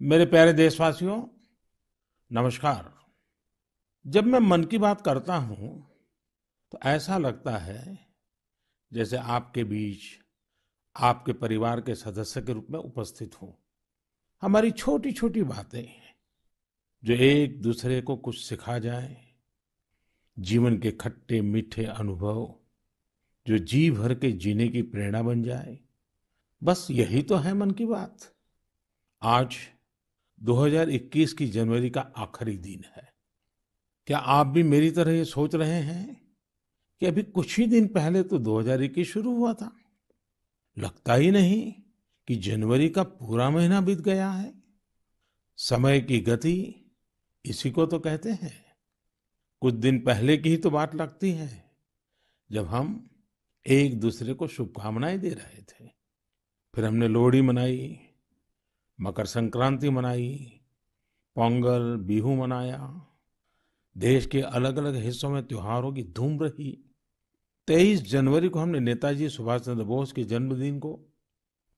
मेरे प्यारे देशवासियों, नमस्कार। जब मैं मन की बात करता हूं तो ऐसा लगता है जैसे आपके बीच आपके परिवार के सदस्य के रूप में उपस्थित हूं। हमारी छोटी छोटी बातें जो एक दूसरे को कुछ सिखा जाए, जीवन के खट्टे मीठे अनुभव जो जी भर के जीने की प्रेरणा बन जाए, बस यही तो है मन की बात। आज 2021 की जनवरी का आखिरी दिन है। क्या आप भी मेरी तरह ये सोच रहे हैं कि अभी कुछ ही दिन पहले तो 2021 शुरू हुआ था? लगता ही नहीं कि जनवरी का पूरा महीना बीत गया है। समय की गति इसी को तो कहते हैं। कुछ दिन पहले की ही तो बात लगती है जब हम एक दूसरे को शुभकामनाएं दे रहे थे। फिर हमने लोहड़ी मनाई, मकर संक्रांति मनाई, पोंगल, बिहू मनाया। देश के अलग अलग हिस्सों में त्योहारों की धूम रही। 23 जनवरी को हमने नेताजी सुभाष चंद्र बोस के जन्मदिन को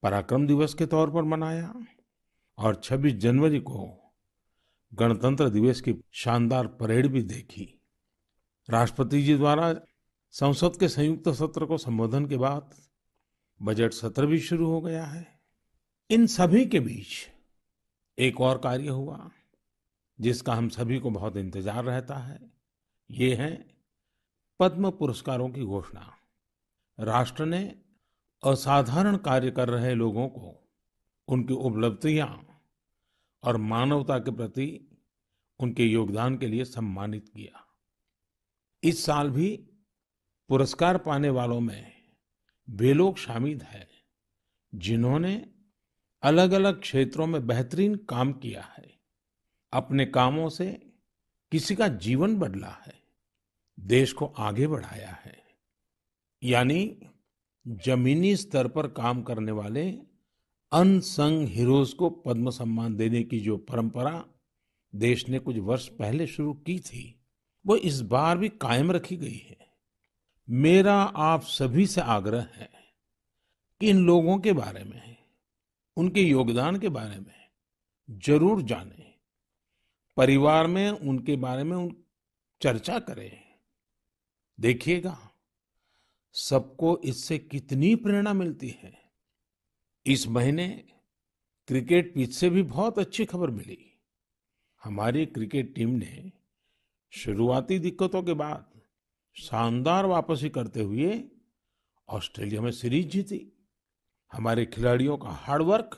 पराक्रम दिवस के तौर पर मनाया और 26 जनवरी को गणतंत्र दिवस की शानदार परेड भी देखी। राष्ट्रपति जी द्वारा संसद के संयुक्त सत्र को संबोधन के बाद बजट सत्र भी शुरू हो गया है। इन सभी के बीच एक और कार्य हुआ जिसका हम सभी को बहुत इंतजार रहता है। ये है पद्म पुरस्कारों की घोषणा। राष्ट्र ने असाधारण कार्य कर रहे लोगों को उनकी उपलब्धियां और मानवता के प्रति उनके योगदान के लिए सम्मानित किया। इस साल भी पुरस्कार पाने वालों में वे लोग शामिल हैं जिन्होंने अलग अलग क्षेत्रों में बेहतरीन काम किया है। अपने कामों से किसी का जीवन बदला है, देश को आगे बढ़ाया है। यानी जमीनी स्तर पर काम करने वाले अनसंग हीरोज को पद्म सम्मान देने की जो परंपरा देश ने कुछ वर्ष पहले शुरू की थी, वो इस बार भी कायम रखी गई है। मेरा आप सभी से आग्रह है कि इन लोगों के बारे में, उनके योगदान के बारे में जरूर जानें। परिवार में उनके बारे में चर्चा करें। देखिएगा, सबको इससे कितनी प्रेरणा मिलती है। इस महीने क्रिकेट पिच से भी बहुत अच्छी खबर मिली। हमारी क्रिकेट टीम ने शुरुआती दिक्कतों के बाद शानदार वापसी करते हुए ऑस्ट्रेलिया में सीरीज जीती। हमारे खिलाड़ियों का हार्ड वर्क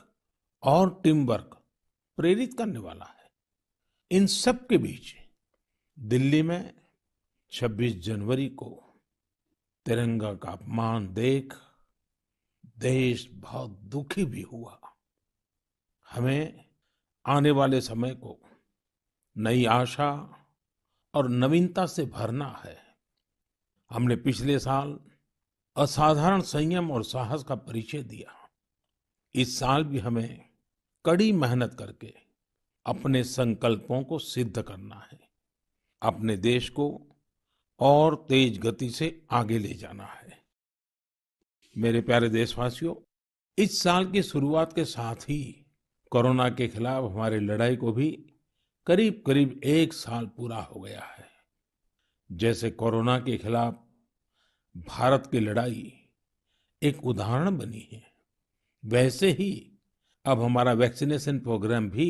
और टीम वर्क प्रेरित करने वाला है। इन सब के बीच दिल्ली में 26 जनवरी को तिरंगा का अपमान देख देश बहुत दुखी भी हुआ। हमें आने वाले समय को नई आशा और नवीनता से भरना है। हमने पिछले साल असाधारण संयम और साहस का परिचय दिया। इस साल भी हमें कड़ी मेहनत करके अपने संकल्पों को सिद्ध करना है। अपने देश को और तेज गति से आगे ले जाना है। मेरे प्यारे देशवासियों, इस साल की शुरुआत के साथ ही कोरोना के खिलाफ हमारी लड़ाई को भी करीब करीब एक साल पूरा हो गया है। जैसे कोरोना के खिलाफ भारत की लड़ाई एक उदाहरण बनी है, वैसे ही अब हमारा वैक्सीनेशन प्रोग्राम भी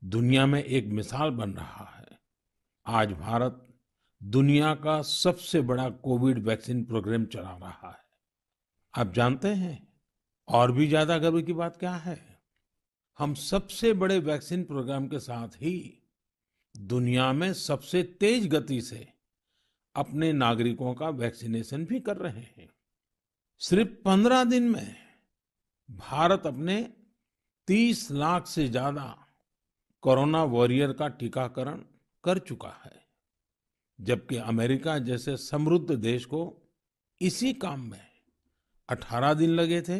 दुनिया में एक मिसाल बन रहा है। आज भारत दुनिया का सबसे बड़ा कोविड वैक्सीन प्रोग्राम चला रहा है। आप जानते हैं और भी ज्यादा गर्व की बात क्या है? हम सबसे बड़े वैक्सीन प्रोग्राम के साथ ही दुनिया में सबसे तेज गति से अपने नागरिकों का वैक्सीनेशन भी कर रहे हैं। सिर्फ 15 दिन में भारत अपने 30 लाख से ज्यादा कोरोना वॉरियर का टीकाकरण कर चुका है, जबकि अमेरिका जैसे समृद्ध देश को इसी काम में 18 दिन लगे थे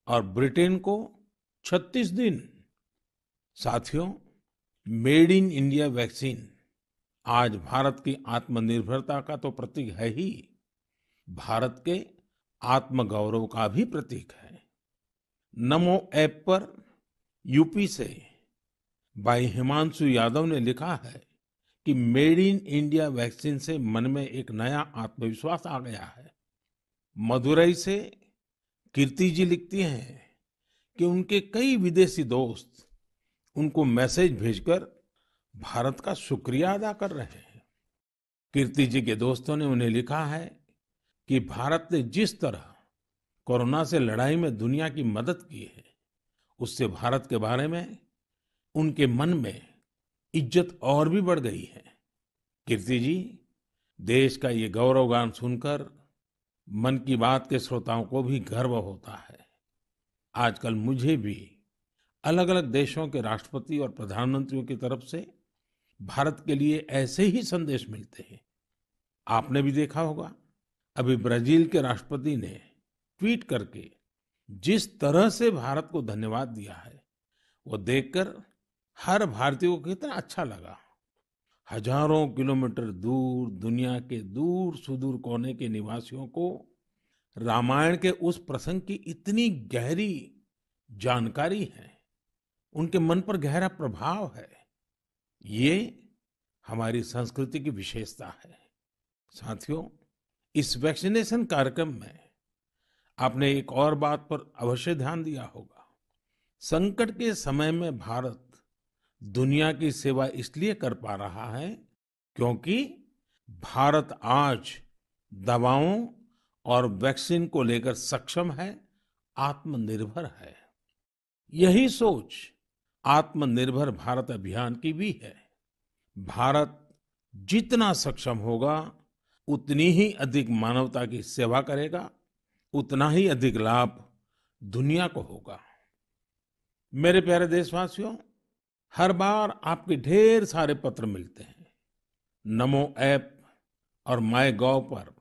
और ब्रिटेन को 36 दिन। साथियों, मेड इन इंडिया वैक्सीन आज भारत की आत्मनिर्भरता का तो प्रतीक है ही, भारत के आत्मगौरव का भी प्रतीक है। नमो ऐप पर यूपी से भाई हिमांशु यादव ने लिखा है कि मेड इन इंडिया वैक्सीन से मन में एक नया आत्मविश्वास आ गया है। मदुरई से कीर्ति जी लिखती हैं कि उनके कई विदेशी दोस्त उनको मैसेज भेजकर भारत का शुक्रिया अदा कर रहे हैं। कीर्ति जी के दोस्तों ने उन्हें लिखा है कि भारत ने जिस तरह कोरोना से लड़ाई में दुनिया की मदद की है, उससे भारत के बारे में उनके मन में इज्जत और भी बढ़ गई है। कीर्ति जी, देश का ये गौरवगान सुनकर मन की बात के श्रोताओं को भी गर्व होता है। आजकल मुझे भी अलग अलग देशों के राष्ट्रपति और प्रधानमंत्रियों की तरफ से भारत के लिए ऐसे ही संदेश मिलते हैं। आपने भी देखा होगा, अभी ब्राजील के राष्ट्रपति ने ट्वीट करके जिस तरह से भारत को धन्यवाद दिया है, वो देखकर हर भारतीय को कितना अच्छा लगा। हजारों किलोमीटर दूर दुनिया के दूर सुदूर कोने के निवासियों को रामायण के उस प्रसंग की इतनी गहरी जानकारी है, उनके मन पर गहरा प्रभाव है। ये हमारी संस्कृति की विशेषता है। साथियों, इस वैक्सीनेशन कार्यक्रम में आपने एक और बात पर अवश्य ध्यान दिया होगा। संकट के समय में भारत दुनिया की सेवा इसलिए कर पा रहा है क्योंकि भारत आज दवाओं और वैक्सीन को लेकर सक्षम है, आत्मनिर्भर है। यही सोच आत्मनिर्भर भारत अभियान की भी है। भारत जितना सक्षम होगा, उतनी ही अधिक मानवता की सेवा करेगा, उतना ही अधिक लाभ दुनिया को होगा। मेरे प्यारे देशवासियों, हर बार आपके ढेर सारे पत्र मिलते हैं। नमो ऐप और माय गॉव पर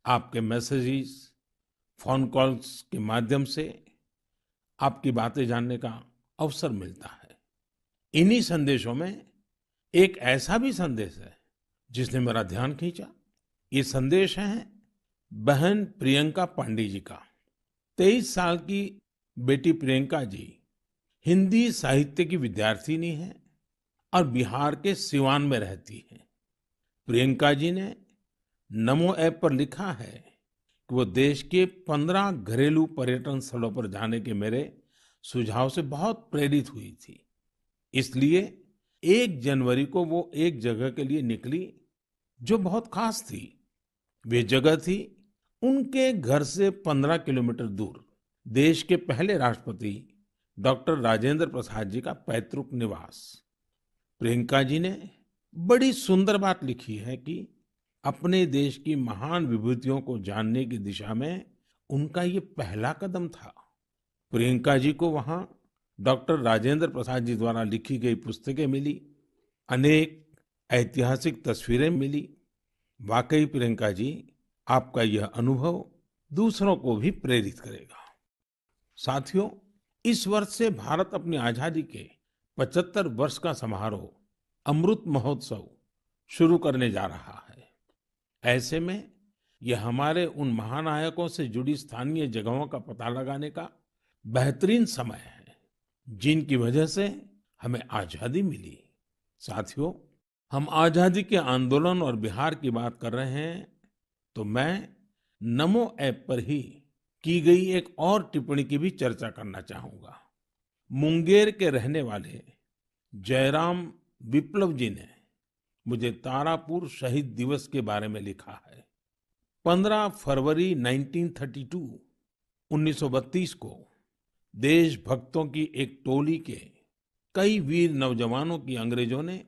आपके मैसेजेस, फोन कॉल्स के माध्यम से आपकी बातें जानने का अवसर मिलता है। इन्हीं संदेशों में एक ऐसा भी संदेश है जिसने मेरा ध्यान खींचा। ये संदेश है बहन प्रियंका पांडे जी का। 23 साल की बेटी प्रियंका जी हिंदी साहित्य की विद्यार्थिनी है और बिहार के सिवान में रहती है। प्रियंका जी ने नमो ऐप पर लिखा है कि वो देश के 15 घरेलू पर्यटन स्थलों पर जाने के मेरे सुझाव से बहुत प्रेरित हुई थी। इसलिए 1 जनवरी को वो एक जगह के लिए निकली जो बहुत खास थी। वे जगह थी उनके घर से 15 किलोमीटर दूर देश के पहले राष्ट्रपति डॉक्टर राजेंद्र प्रसाद जी का पैतृक निवास। प्रियंका जी ने बड़ी सुंदर बात लिखी है कि अपने देश की महान विभूतियों को जानने की दिशा में उनका ये पहला कदम था। प्रियंका जी को वहां डॉक्टर राजेंद्र प्रसाद जी द्वारा लिखी गई पुस्तकें मिली, अनेक ऐतिहासिक तस्वीरें मिली। वाकई प्रियंका जी, आपका यह अनुभव दूसरों को भी प्रेरित करेगा। साथियों, इस वर्ष से भारत अपनी आजादी के 75 वर्ष का समारोह अमृत महोत्सव शुरू करने जा रहा है। ऐसे में यह हमारे उन महानायकों से जुड़ी स्थानीय जगहों का पता लगाने का बेहतरीन समय है जिनकी वजह से हमें आजादी मिली। साथियों, हम आजादी के आंदोलन और बिहार की बात कर रहे हैं तो मैं नमो ऐप पर ही की गई एक और टिप्पणी की भी चर्चा करना चाहूंगा। मुंगेर के रहने वाले जयराम विप्लव जी ने मुझे तारापुर शहीद दिवस के बारे में लिखा है। 15 फरवरी 1932 को देशभक्तों की एक टोली के कई वीर नौजवानों की अंग्रेजों ने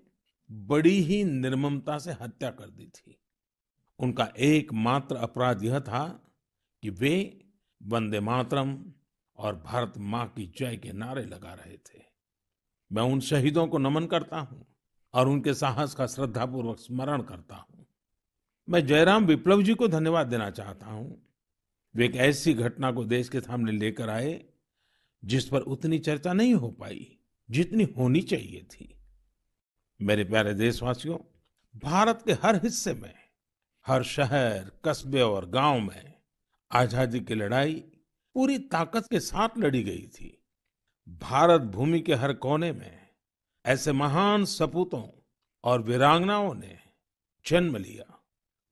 बड़ी ही निर्ममता से हत्या कर दी थी। उनका एकमात्र अपराध यह था कि वे वंदे मातरम और भारत माँ की जय के नारे लगा रहे थे। मैं उन शहीदों को नमन करता हूँ और उनके साहस का श्रद्धापूर्वक स्मरण करता हूँ। मैं जयराम विप्लव जी को धन्यवाद देना चाहता हूँ। वे एक ऐसी घटना को देश के सामने लेकर आए जिस पर उतनी चर्चा नहीं हो पाई जितनी होनी चाहिए थी। मेरे प्यारे देशवासियों, भारत के हर हिस्से में, हर शहर, कस्बे और गांव में आजादी की लड़ाई पूरी ताकत के साथ लड़ी गई थी। भारत भूमि के हर कोने में ऐसे महान सपूतों और वीरांगनाओं ने जन्म लिया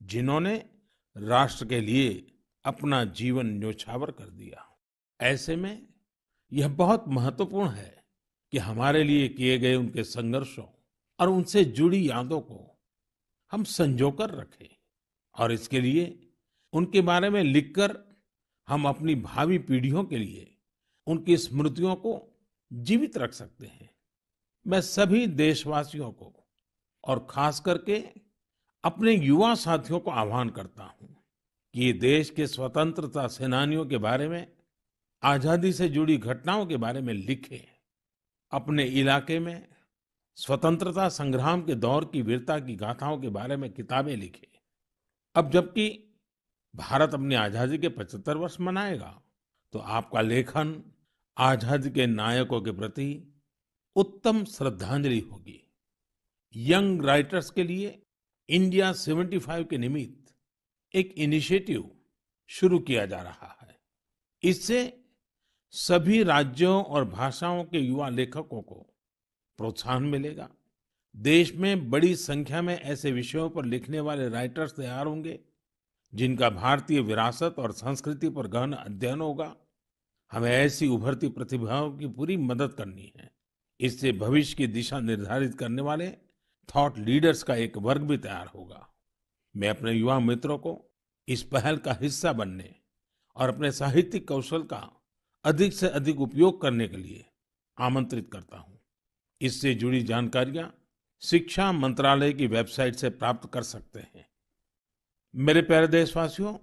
जिन्होंने राष्ट्र के लिए अपना जीवन न्योछावर कर दिया। ऐसे में यह बहुत महत्वपूर्ण है कि हमारे लिए किए गए उनके संघर्षों और उनसे जुड़ी यादों को हम संजो कर रखें और इसके लिए उनके बारे में लिखकर हम अपनी भावी पीढ़ियों के लिए उनकी स्मृतियों को जीवित रख सकते हैं। मैं सभी देशवासियों को और खास करके अपने युवा साथियों को आह्वान करता हूं कि ये देश के स्वतंत्रता सेनानियों के बारे में, आजादी से जुड़ी घटनाओं के बारे में लिखें। अपने इलाके में स्वतंत्रता संग्राम के दौर की वीरता की गाथाओं के बारे में किताबें लिखें। अब जबकि भारत अपनी आजादी के 75 वर्ष मनाएगा, तो आपका लेखन आजादी के नायकों के प्रति उत्तम श्रद्धांजलि होगी। यंग राइटर्स के लिए इंडिया 75 के निमित्त एक इनिशिएटिव शुरू किया जा रहा है। इससे सभी राज्यों और भाषाओं के युवा लेखकों को प्रोत्साहन मिलेगा। देश में बड़ी संख्या में ऐसे विषयों पर लिखने वाले राइटर्स तैयार होंगे जिनका भारतीय विरासत और संस्कृति पर गहन अध्ययन होगा। हमें ऐसी उभरती प्रतिभाओं की पूरी मदद करनी है। इससे भविष्य की दिशा निर्धारित करने वाले थॉट लीडर्स का एक वर्ग भी तैयार होगा। मैं अपने युवा मित्रों को इस पहल का हिस्सा बनने और अपने साहित्यिक कौशल का अधिक से अधिक उपयोग करने के लिए आमंत्रित करता हूं। इससे जुड़ी जानकारियां शिक्षा मंत्रालय की वेबसाइट से प्राप्त कर सकते हैं। मेरे प्यारे देशवासियों,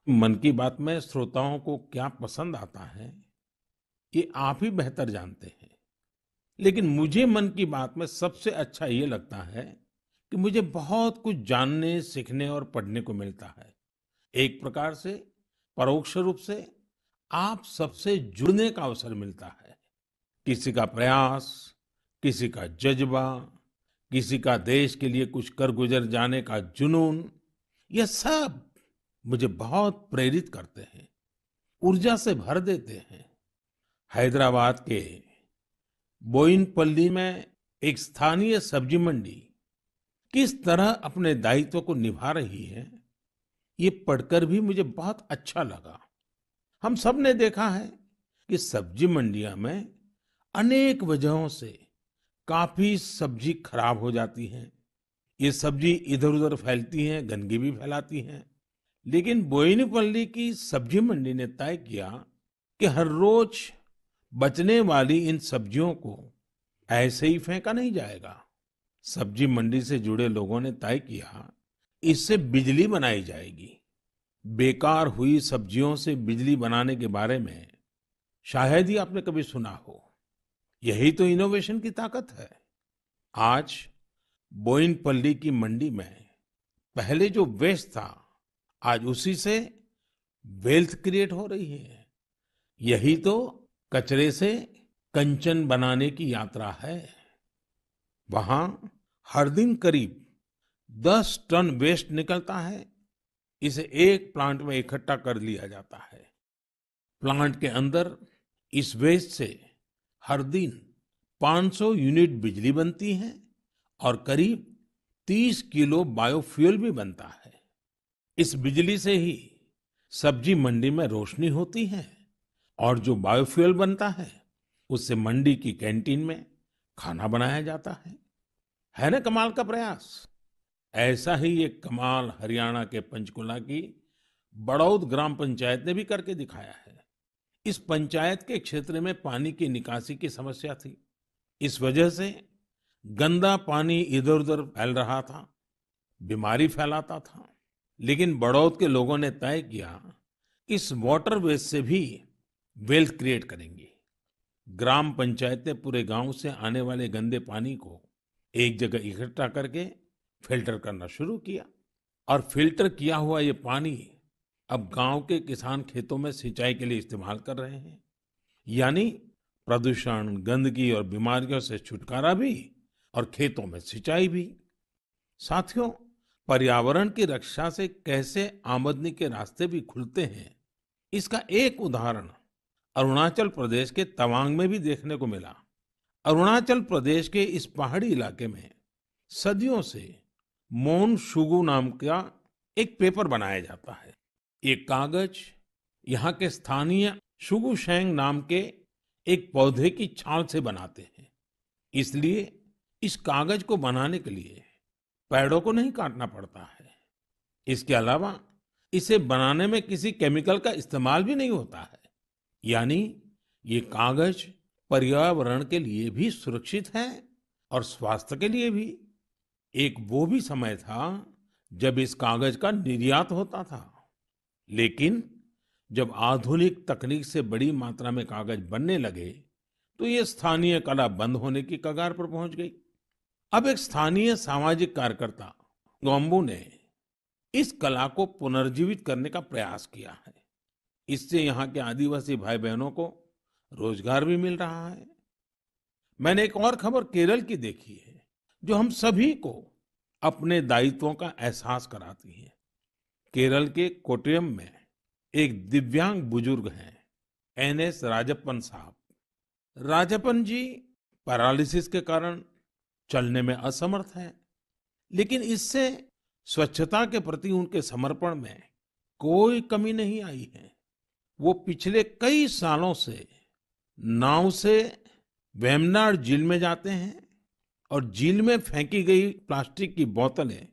मन की बात में श्रोताओं को क्या पसंद आता है, ये आप ही बेहतर जानते हैं। लेकिन मुझे मन की बात में सबसे अच्छा ये लगता है कि मुझे बहुत कुछ जानने, सीखने और पढ़ने को मिलता है। एक प्रकार से परोक्ष रूप से आप सबसे जुड़ने का अवसर मिलता है। किसी का प्रयास, किसी का जज्बा, किसी का देश के लिए कुछ कर गुजर जाने का जुनून, यह सब मुझे बहुत प्रेरित करते हैं, ऊर्जा से भर देते हैं। हैदराबाद के बोयिनपल्ली में एक स्थानीय सब्जी मंडी किस तरह अपने दायित्व को निभा रही है, ये पढ़कर भी मुझे बहुत अच्छा लगा। हम सब ने देखा है कि सब्जी मंडियां में अनेक वजहों से काफी सब्जी खराब हो जाती है। ये सब्जी इधर-उधर फैलती हैं, गंदगी भी फैलाती हैं। लेकिन बोयिनपल्ली की सब्जी मंडी ने तय किया कि हर रोज बचने वाली इन सब्जियों को ऐसे ही फेंका नहीं जाएगा। सब्जी मंडी से जुड़े लोगों ने तय किया, इससे बिजली बनाई जाएगी। बेकार हुई सब्जियों से बिजली बनाने के बारे में शायद ही आपने कभी सुना हो। यही तो इनोवेशन की ताकत है। आज बोयिनपल्ली की मंडी में पहले जो वेस्ट था, आज उसी से वेल्थ क्रिएट हो रही है। यही तो कचरे से कंचन बनाने की यात्रा है। वहां हर दिन करीब 10 टन वेस्ट निकलता है। इसे एक प्लांट में इकट्ठा कर लिया जाता है। प्लांट के अंदर इस वेस्ट से हर दिन 500 यूनिट बिजली बनती है और करीब 30 किलो बायोफ्यूल भी बनता है। इस बिजली से ही सब्जी मंडी में रोशनी होती है और जो बायोफ्यूल बनता है, उससे मंडी की कैंटीन में खाना बनाया जाता है ना कमाल का प्रयास। ऐसा ही एक कमाल हरियाणा के पंचकुला की बड़ौद ग्राम पंचायत ने भी करके दिखाया है। इस पंचायत के क्षेत्र में पानी की निकासी की समस्या थी। इस वजह से गंदा पानी इधर-उधर फैल रहा था, बीमारी फैलाता था। लेकिन बड़ौद के लोगों ने तय किया कि इस वाटर वेस्ट से भी वेल्थ क्रिएट करेंगे। ग्राम पंचायत ने पूरे गांव से आने वाले गंदे पानी को एक जगह इकट्ठा करके फिल्टर करना शुरू किया और फिल्टर किया हुआ ये पानी अब गांव के किसान खेतों में सिंचाई के लिए इस्तेमाल कर रहे हैं। यानी प्रदूषण, गंदगी और बीमारियों से छुटकारा भी और खेतों में सिंचाई भी। साथियों, पर्यावरण की रक्षा से कैसे आमदनी के रास्ते भी खुलते हैं, इसका एक उदाहरण अरुणाचल प्रदेश के तवांग में भी देखने को मिला। अरुणाचल प्रदेश के इस पहाड़ी इलाके में सदियों से मोन शुगु नाम का एक पेपर बनाया जाता है। ये कागज यहाँ के स्थानीय शुगु शेंग नाम के एक पौधे की छाल से बनाते हैं। इसलिए इस कागज को बनाने के लिए पेड़ों को नहीं काटना पड़ता है। इसके अलावा इसे बनाने में किसी केमिकल का इस्तेमाल भी नहीं होता है। यानी ये कागज पर्यावरण के लिए भी सुरक्षित है और स्वास्थ्य के लिए भी। एक वो भी समय था जब इस कागज का निर्यात होता था, लेकिन जब आधुनिक तकनीक से बड़ी मात्रा में कागज बनने लगे तो ये स्थानीय कला बंद होने की कगार पर पहुंच गई। अब एक स्थानीय सामाजिक कार्यकर्ता गोम्बू ने इस कला को पुनर्जीवित करने का प्रयास किया है। इससे यहाँ के आदिवासी भाई बहनों को रोजगार भी मिल रहा है। मैंने एक और खबर केरल की देखी है जो हम सभी को अपने दायित्वों का एहसास कराती है। केरल के कोट्टयम में एक दिव्यांग बुजुर्ग हैं, एनएस राजप्पन साहब। राजप्पन जी पैरालिसिस के कारण चलने में असमर्थ हैं, लेकिन इससे स्वच्छता के प्रति उनके समर्पण में कोई कमी नहीं आई है। वो पिछले कई सालों से नाव से वेम्बनाड झील में जाते हैं और झील में फेंकी गई प्लास्टिक की बोतलें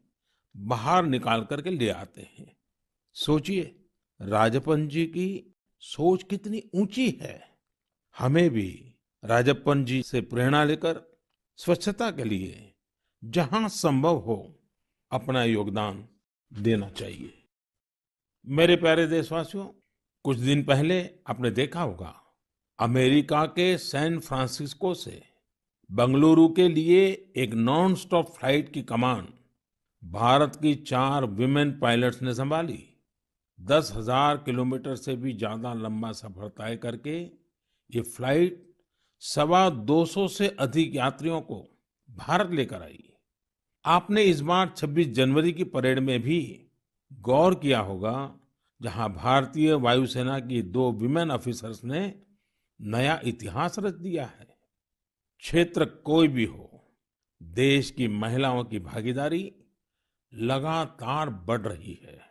बाहर निकाल करके ले आते हैं। सोचिए, राजप्पन जी की सोच कितनी ऊंची है। हमें भी राजप्पन जी से प्रेरणा लेकर स्वच्छता के लिए जहां संभव हो अपना योगदान देना चाहिए। मेरे प्यारे देशवासियों, कुछ दिन पहले आपने देखा होगा, अमेरिका के सैन फ्रांसिस्को से बंगलुरु के लिए एक नॉन स्टॉप फ्लाइट की कमान भारत की 4 विमेन पायलट्स ने संभाली। 10,000 किलोमीटर से भी ज्यादा लंबा सफर तय करके ये फ्लाइट 225 से अधिक यात्रियों को भारत लेकर आई। आपने इस बार 26 जनवरी की परेड में भी गौर किया होगा, जहां भारतीय वायुसेना की 2 विमेन ऑफिसर्स ने नया इतिहास रच दिया है। क्षेत्र कोई भी हो, देश की महिलाओं की भागीदारी लगातार बढ़ रही है।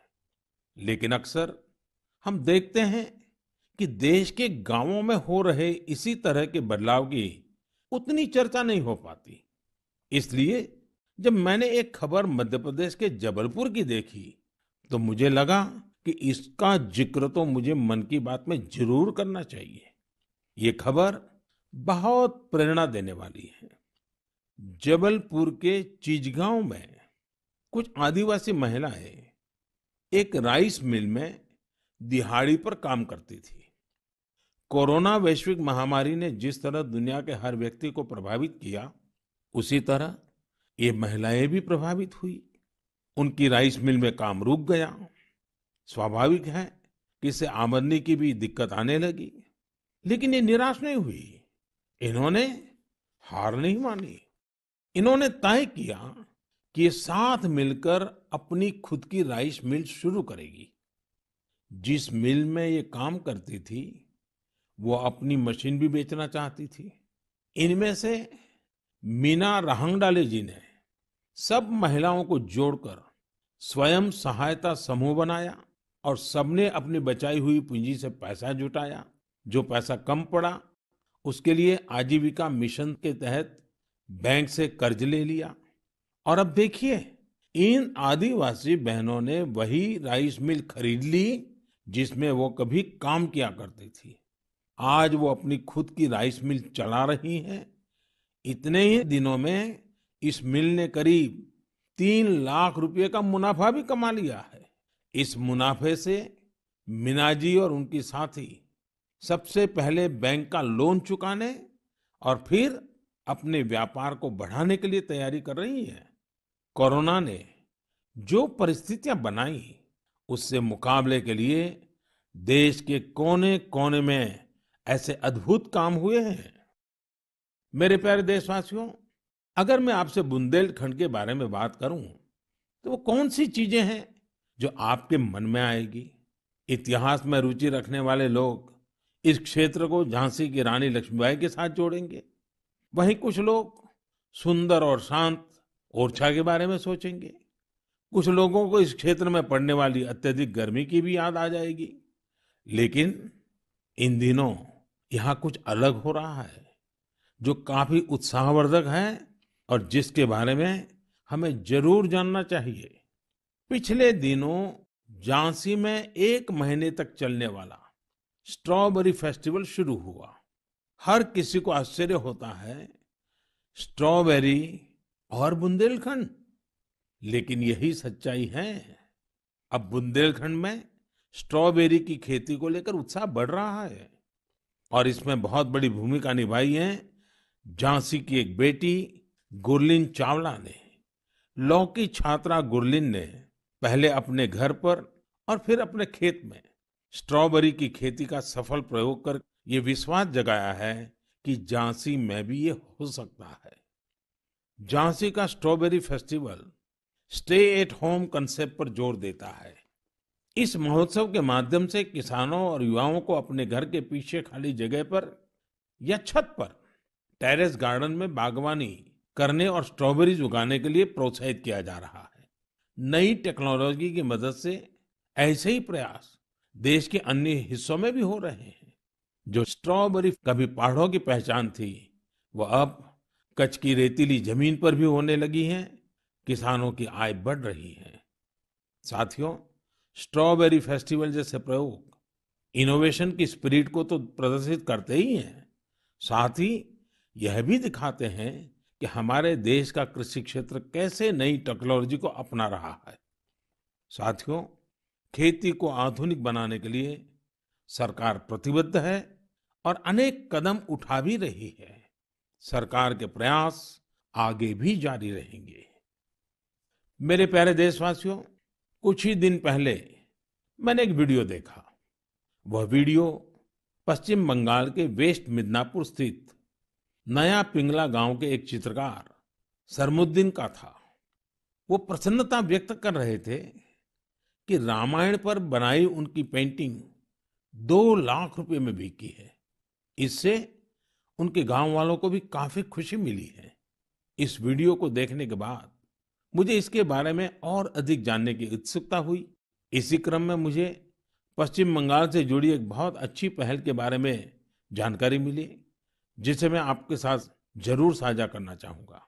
लेकिन अक्सर हम देखते हैं कि देश के गांवों में हो रहे इसी तरह के बदलाव की उतनी चर्चा नहीं हो पाती। इसलिए जब मैंने एक खबर मध्य प्रदेश के जबलपुर की देखी तो मुझे लगा कि इसका जिक्र तो मुझे मन की बात में जरूर करना चाहिए। ये खबर बहुत प्रेरणा देने वाली है। जबलपुर के चिचगांव में कुछ आदिवासी महिलाएं एक राइस मिल में दिहाड़ी पर काम करती थी। कोरोना वैश्विक महामारी ने जिस तरह दुनिया के हर व्यक्ति को प्रभावित किया, उसी तरह ये महिलाएं भी प्रभावित हुई। उनकी राइस मिल में काम रुक गया। स्वाभाविक है कि इससे आमदनी की भी दिक्कत आने लगी, लेकिन ये निराश नहीं हुई। इन्होंने हार नहीं मानी। इन्होंने तय किया कि ये साथ मिलकर अपनी खुद की राइस मिल शुरू करेगी। जिस मिल में ये काम करती थी, वो अपनी मशीन भी बेचना चाहती थी। इनमें से मीना रहंगडाले जी ने सब महिलाओं को जोड़कर स्वयं सहायता समूह बनाया और सबने अपनी बचाई हुई पूंजी से पैसा जुटाया। जो पैसा कम पड़ा, उसके लिए आजीविका मिशन के तहत बैंक से कर्ज ले लिया। और अब देखिए, इन आदिवासी बहनों ने वही राइस मिल खरीद ली जिसमें वो कभी काम किया करती थी। आज वो अपनी खुद की राइस मिल चला रही हैं। इतने ही दिनों में इस मिल ने करीब 3 लाख रुपए का मुनाफा भी कमा लिया है। इस मुनाफे से मीना जी और उनकी साथी सबसे पहले बैंक का लोन चुकाने और फिर अपने व्यापार को बढ़ाने के लिए तैयारी कर रही हैं। कोरोना ने जो परिस्थितियां बनाई, उससे मुकाबले के लिए देश के कोने-कोने में ऐसे अद्भुत काम हुए हैं। मेरे प्यारे देशवासियों, अगर मैं आपसे बुंदेलखंड के बारे में बात करूं, तो वो कौन सी चीजें हैं जो आपके मन में आएगी? इतिहास में रुचि रखने वाले लोग इस क्षेत्र को झांसी की रानी लक्ष्मीबाई के साथ जोड़ेंगे। वहीं कुछ लोग सुंदर और शांत ओरछा के बारे में सोचेंगे। कुछ लोगों को इस क्षेत्र में पड़ने वाली अत्यधिक गर्मी की भी याद आ जाएगी। लेकिन इन दिनों यहाँ कुछ अलग हो रहा है जो काफी उत्साहवर्धक है और जिसके बारे में हमें जरूर जानना चाहिए। पिछले दिनों झांसी में 1 महीने तक चलने वाला स्ट्रॉबेरी फेस्टिवल शुरू हुआ। हर किसी को आश्चर्य होता है, स्ट्रॉबेरी और बुंदेलखंड, लेकिन यही सच्चाई है। अब बुंदेलखंड में स्ट्रॉबेरी की खेती को लेकर उत्साह बढ़ रहा है और इसमें बहुत बड़ी भूमिका निभाई है झांसी की एक बेटी गुरलीन चावला ने। लॉ की छात्रा गुरलीन ने पहले अपने घर पर और फिर अपने खेत में स्ट्रॉबेरी की खेती का सफल प्रयोग कर ये विश्वास जगाया है कि झांसी में भी ये हो सकता है। झांसी का strawberry festival stay at home concept पर जोर देता है। इस महोत्सव के माध्यम से किसानों और युवाओं को अपने घर के पीछे खाली जगह पर या छत पर टेरेस गार्डन में बागवानी करने और स्ट्रॉबेरीज उगाने के लिए प्रोत्साहित किया जा रहा है। नई टेक्नोलॉजी की मदद से ऐसे ही प्रयास देश के अन्य हिस्सों में भी हो रहे हैं। जो स्ट्रॉबेरी कभी पहाड़ों की पहचान थी, वो अब कच्छ की रेतीली जमीन पर भी होने लगी हैं। किसानों की आय बढ़ रही है। साथियों, स्ट्रॉबेरी फेस्टिवल जैसे प्रयोग इनोवेशन की स्पिरिट को तो प्रदर्शित करते ही हैं, साथ ही यह भी दिखाते हैं कि हमारे देश का कृषि क्षेत्र कैसे नई टेक्नोलॉजी को अपना रहा है। साथियों, खेती को आधुनिक बनाने के लिए सरकार प्रतिबद्ध है और अनेक कदम उठा भी रही है। सरकार के प्रयास आगे भी जारी रहेंगे। मेरे प्यारे देशवासियों, कुछ ही दिन पहले मैंने एक वीडियो देखा। वह वीडियो पश्चिम बंगाल के वेस्ट मिदनापुर स्थित नया पिंगला गांव के एक चित्रकार सरमुद्दीन का था। वो प्रसन्नता व्यक्त कर रहे थे कि रामायण पर बनाई उनकी पेंटिंग 2 लाख रुपए में बिकी है। इससे उनके गांव वालों को भी काफी खुशी मिली है। इस वीडियो को देखने के बाद मुझे इसके बारे में और अधिक जानने की उत्सुकता हुई। इसी क्रम में मुझे पश्चिम बंगाल से जुड़ी एक बहुत अच्छी पहल के बारे में जानकारी मिली, जिसे मैं आपके साथ जरूर साझा करना चाहूंगा।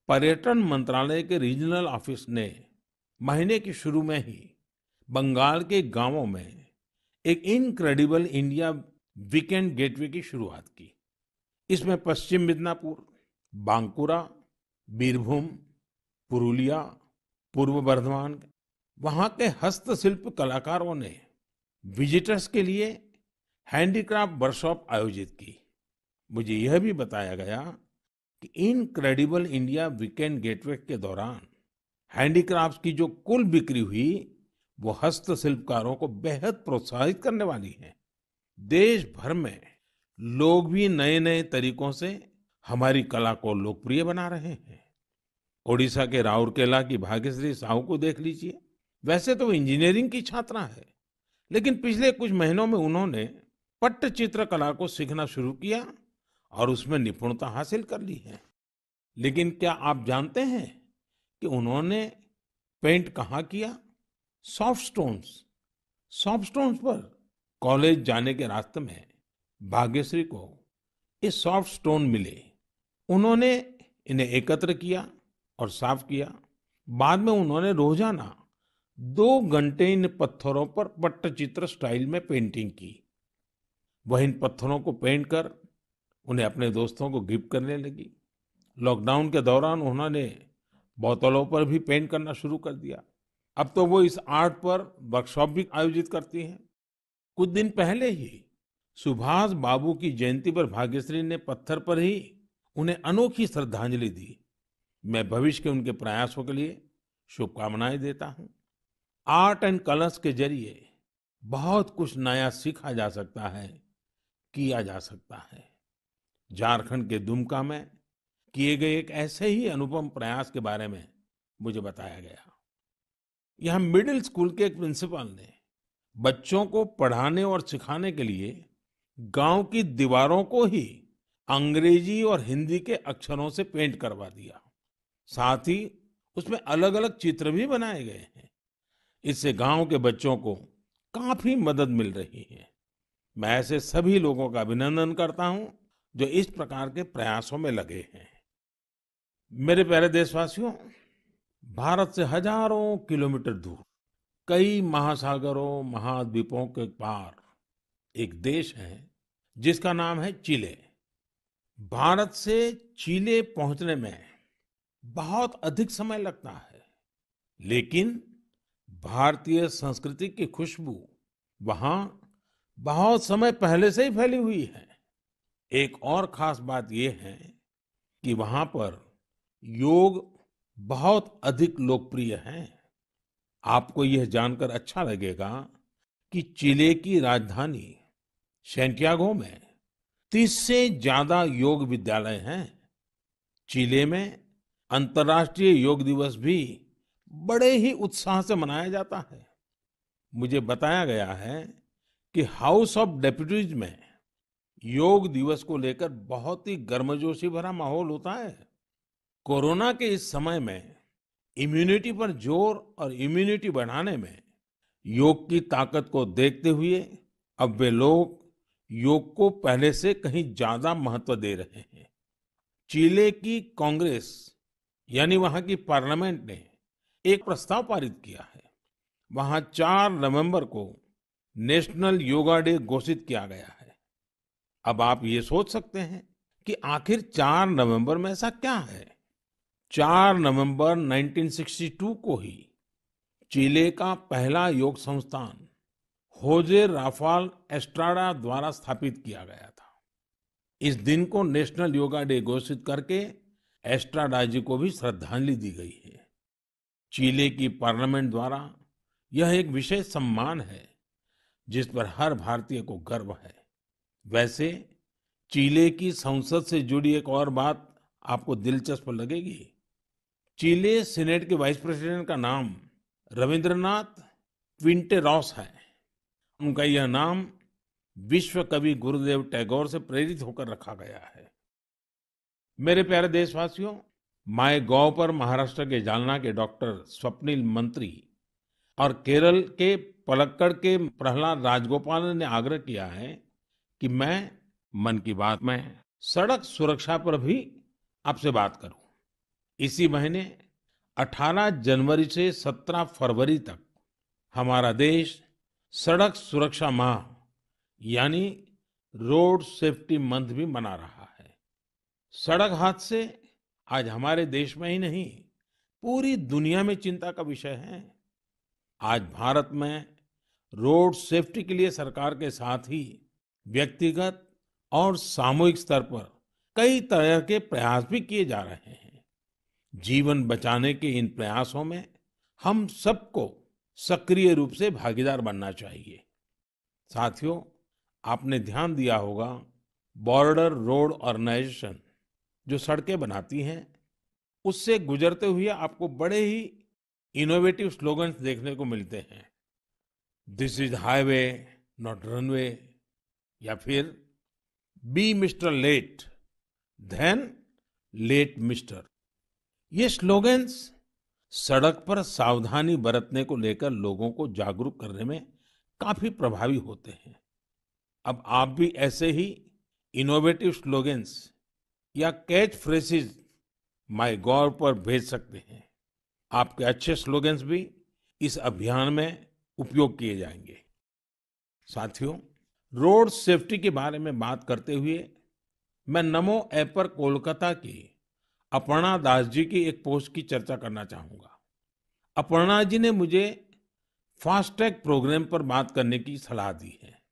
पर्यटन मंत्रालय के रीजनल ऑफिस ने महीने के शुरू में ही बंगाल के गांवों में एक इनक्रेडिबल इंडिया वीकेंड गेटवे की शुरुआत की। इसमें पश्चिम मिदनापुर, बांकुरा, बीरभूम, पुरुलिया, पूर्व बर्धमान, वहां के हस्तशिल्प कलाकारों ने विजिटर्स के लिए हैंडीक्राफ्ट वर्कशॉप आयोजित की। मुझे यह भी बताया गया कि इनक्रेडिबल इंडिया वीकेंड गेटवे के दौरान हैंडीक्राफ्ट्स की जो कुल बिक्री हुई, वो हस्तशिल्पकारों को बेहद प्रोत्साहित करने वाली है। देश भर में लोग भी नए नए तरीकों से हमारी कला को लोकप्रिय बना रहे हैं। ओडिशा के राउरकेला की भाग्यश्री साहू को देख लीजिए। वैसे तो इंजीनियरिंग की छात्रा है, लेकिन पिछले कुछ महीनों में उन्होंने पट्टचित्र कला को सीखना शुरू किया और उसमें निपुणता हासिल कर ली है। लेकिन क्या आप जानते हैं कि उन्होंने पेंट कहाँ किया? Soft stones. सॉफ्ट स्टोन्स पर कॉलेज जाने के रास्ते में भाग्यश्री को ये सॉफ्ट स्टोन मिले। उन्होंने इन्हें एकत्र किया और साफ किया। बाद में उन्होंने रोजाना 2 घंटे इन पत्थरों पर पट्टचित्र स्टाइल में पेंटिंग की। वह इन पत्थरों को पेंट कर उन्हें अपने दोस्तों को गिफ्ट करने लगी। लॉकडाउन के दौरान उन्होंने बोतलों पर भी पेंट करना शुरू कर दिया। अब तो वो इस आर्ट पर वर्कशॉप भी आयोजित करती हैं। कुछ दिन पहले ही सुभाष बाबू की जयंती पर भाग्यश्री ने पत्थर पर ही उन्हें अनोखी श्रद्धांजलि दी। मैं भविष्य के उनके प्रयासों के लिए शुभकामनाएं देता हूं। आर्ट एंड कलर्स के जरिए बहुत कुछ नया सीखा जा सकता है, किया जा सकता है। झारखंड के दुमका में किए गए एक ऐसे ही अनुपम प्रयास के बारे में मुझे बताया गया। यहाँ मिडिल स्कूल के एक प्रिंसिपल ने बच्चों को पढ़ाने और सिखाने के लिए गांव की दीवारों को ही अंग्रेजी और हिंदी के अक्षरों से पेंट करवा दिया। साथ ही उसमें अलग-अलग चित्र भी बनाए गए हैं। इससे गांव के बच्चों को काफी मदद मिल रही है। मैं ऐसे सभी लोगों का अभिनंदन करता हूं जो इस प्रकार के प्रयासों में लगे हैं। मेरे प्यारे देशवासियों, भारत से हजारों किलोमीटर दूर, कई महासागरों, महाद्वीपों के पार एक देश है जिसका नाम है चिले। भारत से चिले पहुंचने में बहुत अधिक समय लगता है, लेकिन भारतीय संस्कृति की खुशबू वहां बहुत समय पहले से ही फैली हुई है। एक और खास बात यह है कि वहां पर योग बहुत अधिक लोकप्रिय है। आपको यह जानकर अच्छा लगेगा कि चिले की राजधानी सैंटियागो में 30 से ज्यादा योग विद्यालय हैं। चिले में अंतर्राष्ट्रीय योग दिवस भी बड़े ही उत्साह से मनाया जाता है। मुझे बताया गया है कि हाउस ऑफ डेप्यूटीज में योग दिवस को लेकर बहुत ही गर्मजोशी भरा माहौल होता है। कोरोना के इस समय में इम्यूनिटी पर जोर और इम्यूनिटी बढ़ाने में योग की ताकत को देखते हुए अब वे लोग योग को पहले से कहीं ज्यादा महत्व दे रहे हैं। चिले की कांग्रेस यानी वहां की पार्लियामेंट ने एक प्रस्ताव पारित किया है। वहां 4 नवंबर को नेशनल योगा डे घोषित किया गया है। अब आप ये सोच सकते हैं कि आखिर 4 नवंबर में ऐसा क्या है। 4 नवंबर 1962 को ही चिले का पहला योग संस्थान होजे राफाल एस्ट्राडा द्वारा स्थापित किया गया था। इस दिन को नेशनल योगा डे घोषित करके एस्ट्राडा जी को भी श्रद्धांजलि दी गई है। चिले की पार्लियामेंट द्वारा यह एक विशेष सम्मान है जिस पर हर भारतीय को गर्व है। वैसे चिले की संसद से जुड़ी एक और बात आपको दिलचस्प लगेगी। चिले सीनेट के वाइस प्रेसिडेंट का नाम रविंद्रनाथ क्विंटेरॉस है। उनका यह नाम विश्व कवि गुरुदेव टैगोर से प्रेरित होकर रखा गया है। मेरे प्यारे देशवासियों, माय गॉव पर महाराष्ट्र के जालना के डॉक्टर स्वप्निल मंत्री और केरल के पलक्कड़ के प्रहलाद राजगोपालन ने आग्रह किया है कि मैं मन की बात में सड़क सुरक्षा पर भी आपसे बात करूं। इसी महीने 18 जनवरी से 17 फरवरी तक हमारा देश सड़क सुरक्षा माह यानी रोड सेफ्टी मंथ भी मना रहा है। सड़क हादसे आज हमारे देश में ही नहीं, पूरी दुनिया में चिंता का विषय है। आज भारत में रोड सेफ्टी के लिए सरकार के साथ ही व्यक्तिगत और सामूहिक स्तर पर कई तरह के प्रयास भी किए जा रहे हैं। जीवन बचाने के इन प्रयासों में हम सबको सक्रिय रूप से भागीदार बनना चाहिए। साथियों, आपने ध्यान दिया होगा, बॉर्डर रोड ऑर्गेनाइजेशन जो सड़कें बनाती हैं, उससे गुजरते हुए आपको बड़े ही इनोवेटिव स्लोगन्स देखने को मिलते हैं। This is highway not runway, या फिर be mister late than late mister. ये स्लोगन्स सड़क पर सावधानी बरतने को लेकर लोगों को जागरूक करने में काफी प्रभावी होते हैं। अब आप भी ऐसे ही इनोवेटिव स्लोगन्स या कैच फ्रेजेस माय गॉव पर भेज सकते हैं। आपके अच्छे स्लोगन्स भी इस अभियान में उपयोग किए जाएंगे। साथियों, रोड सेफ्टी के बारे में बात करते हुए मैं नमो ऐप पर कोलकाता की अपर्णा दास जी की एक पोस्ट की चर्चा करना चाहूंगा। अपर्णा जी ने मुझे फास्टैग प्रोग्राम पर बात करने की सलाह दी है।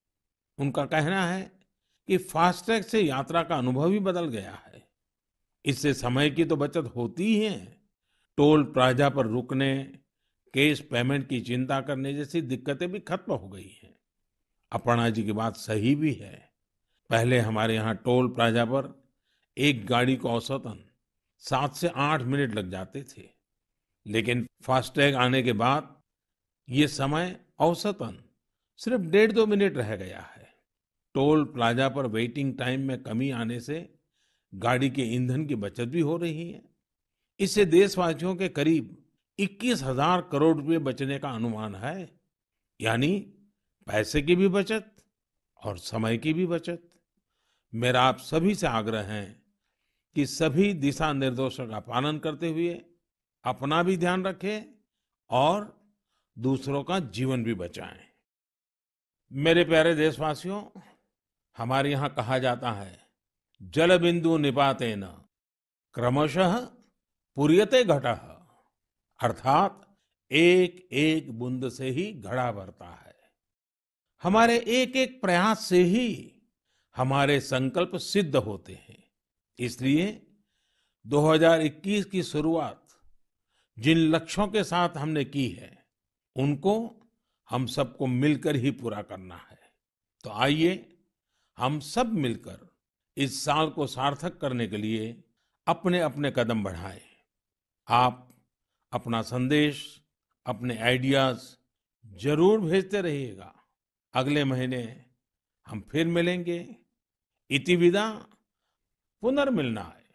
उनका कहना है कि फास्टैग से यात्रा का अनुभव ही बदल गया है। इससे समय की तो बचत होती ही है, टोल प्लाजा पर रुकने, कैश पेमेंट की चिंता करने जैसी दिक्कतें भी खत्म हो गई हैं। अपर्णा जी की बात सही भी है। पहले हमारे यहाँ टोल प्लाजा पर एक गाड़ी को औसतन 7 से 8 मिनट लग जाते थे, लेकिन फास्टैग आने के बाद ये समय औसतन सिर्फ 1.5-2 मिनट रह गया है। टोल प्लाजा पर वेटिंग टाइम में कमी आने से गाड़ी के ईंधन की बचत भी हो रही है। इससे देशवासियों के करीब 21,000 करोड़ रुपए बचने का अनुमान है। यानी पैसे की भी बचत और समय की भी बचत। मेरा आप सभी से आग्रह है कि सभी दिशा निर्देशों का पालन करते हुए अपना भी ध्यान रखें और दूसरों का जीवन भी बचाएं। मेरे प्यारे देशवासियों, हमारे यहाँ कहा जाता है, जल बिंदु निपातेन क्रमशः पूर्यते घटः। अर्थात एक एक बूंद से ही घड़ा भरता है। हमारे एक एक प्रयास से ही हमारे संकल्प सिद्ध होते हैं। इसलिए 2021 की शुरुआत जिन लक्ष्यों के साथ हमने की है, उनको हम सबको मिलकर ही पूरा करना है। तो आइए हम सब मिलकर इस साल को सार्थक करने के लिए अपने अपने कदम बढ़ाएं। आप अपना संदेश, अपने आइडियाज जरूर भेजते रहिएगा। अगले महीने हम फिर मिलेंगे। इति विदा, पुनर्मिलनाय।